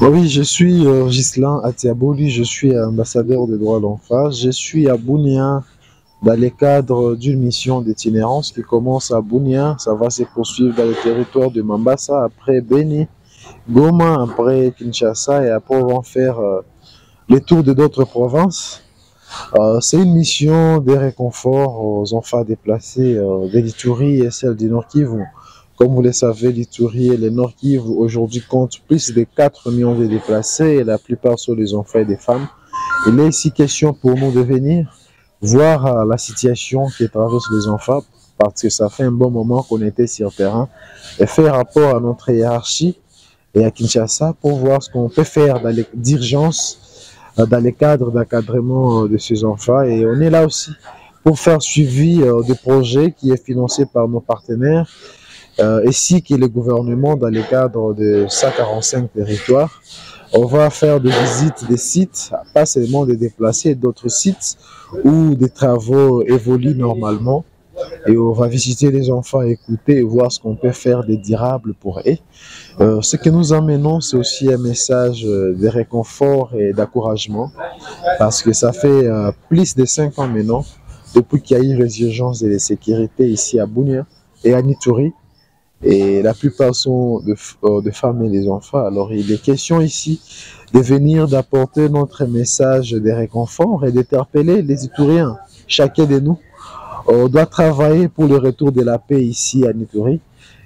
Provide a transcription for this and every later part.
Oui, je suis Ghislain Atiabouli, je suis ambassadeur des droits de l'enfant. Je suis à Bounia dans le cadre d'une mission d'itinérance qui commence à Bounia. Ça va se poursuivre dans le territoire de Mambasa, après Beni, Goma, après Kinshasa et après on va faire le tour de d'autres provinces. C'est une mission de réconfort aux enfants déplacés de l'Ituri et celle du Nord Kivu. Comme vous le savez, l'Ituri et le Nord Kivu aujourd'hui comptent plus de 4 millions de déplacés et la plupart sont des enfants et des femmes. Il est ici question pour nous de venir voir la situation qui traverse les enfants parce que ça fait un bon moment qu'on était sur le terrain et faire rapport à notre hiérarchie et à Kinshasa pour voir ce qu'on peut faire d'urgence dans les cadres d'encadrement de ces enfants. Et on est là aussi pour faire suivi de projets qui est financé par nos partenaires, ainsi que le gouvernement dans le cadre de 145 territoires. On va faire des visites des sites, pas seulement des déplacés, d'autres sites où des travaux évoluent normalement. Et on va visiter les enfants, écouter et voir ce qu'on peut faire de durable pour eux. Ce que nous emmenons, c'est aussi un message de réconfort et d'encouragement, parce que ça fait plus de 5 ans maintenant, depuis qu'il y a eu les urgences de la sécurité ici à Bounia et à Nituri, et la plupart sont de femmes et des enfants. Alors il est question ici de venir d'apporter notre message de réconfort et d'interpeller les Ituriens, chacun de nous. On doit travailler pour le retour de la paix ici à Nituri.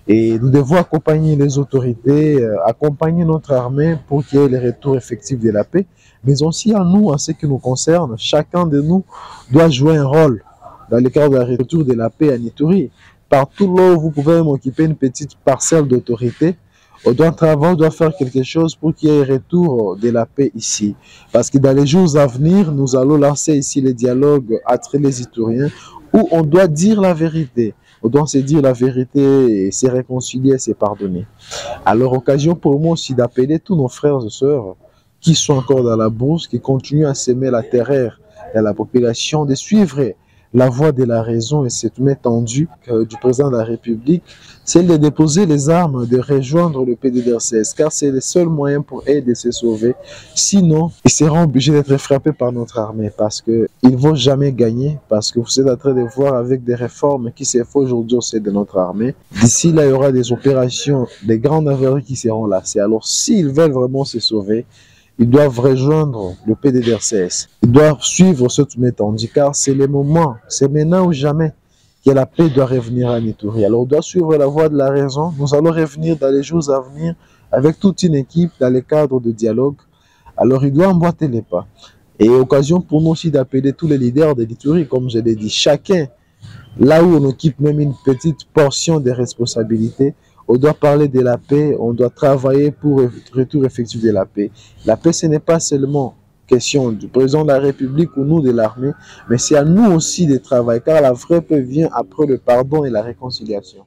Et nous devons accompagner les autorités, accompagner notre armée pour qu'il y ait le retour effectif de la paix. Mais aussi à nous, en ce qui nous concerne, chacun de nous doit jouer un rôle dans le cadre du retour de la paix à Nituri. Partout là où vous pouvez m'occuper une petite parcelle d'autorité, on doit travailler, on doit faire quelque chose pour qu'il y ait un retour de la paix ici. Parce que dans les jours à venir, nous allons lancer ici les dialogues entre les Ituriens où on doit dire la vérité. On doit se dire la vérité et se réconcilier et se pardonner. Alors, occasion pour moi aussi d'appeler tous nos frères et sœurs qui sont encore dans la bourse, qui continuent à semer la terreur dans la population, de suivre la voie de la raison et cette main tendue du président de la République, c'est de déposer les armes, de rejoindre le PDDRCS, car c'est le seul moyen pour eux de se sauver. Sinon, ils seront obligés d'être frappés par notre armée parce qu'ils ne vont jamais gagner, parce que vous êtes en train de voir avec des réformes qui se font aujourd'hui au sein de notre armée. D'ici là, il y aura des opérations, des grandes avaries qui seront lancées. Alors, s'ils veulent vraiment se sauver, ils doivent rejoindre le PDDRCS. Ils doivent suivre cette méthode, car c'est le moment, c'est maintenant ou jamais que la paix doit revenir à Nituri. Alors on doit suivre la voie de la raison. Nous allons revenir dans les jours à venir avec toute une équipe dans le cadre de dialogue. Alors il doit emboîter les pas. Et occasion pour nous aussi d'appeler tous les leaders de Nituri, comme je l'ai dit, chacun, là où on occupe même une petite portion des responsabilités, on doit parler de la paix, on doit travailler pour le retour effectif de la paix. La paix, ce n'est pas seulement question du président de la République ou nous de l'armée, mais c'est à nous aussi de travailler, car la vraie paix vient après le pardon et la réconciliation.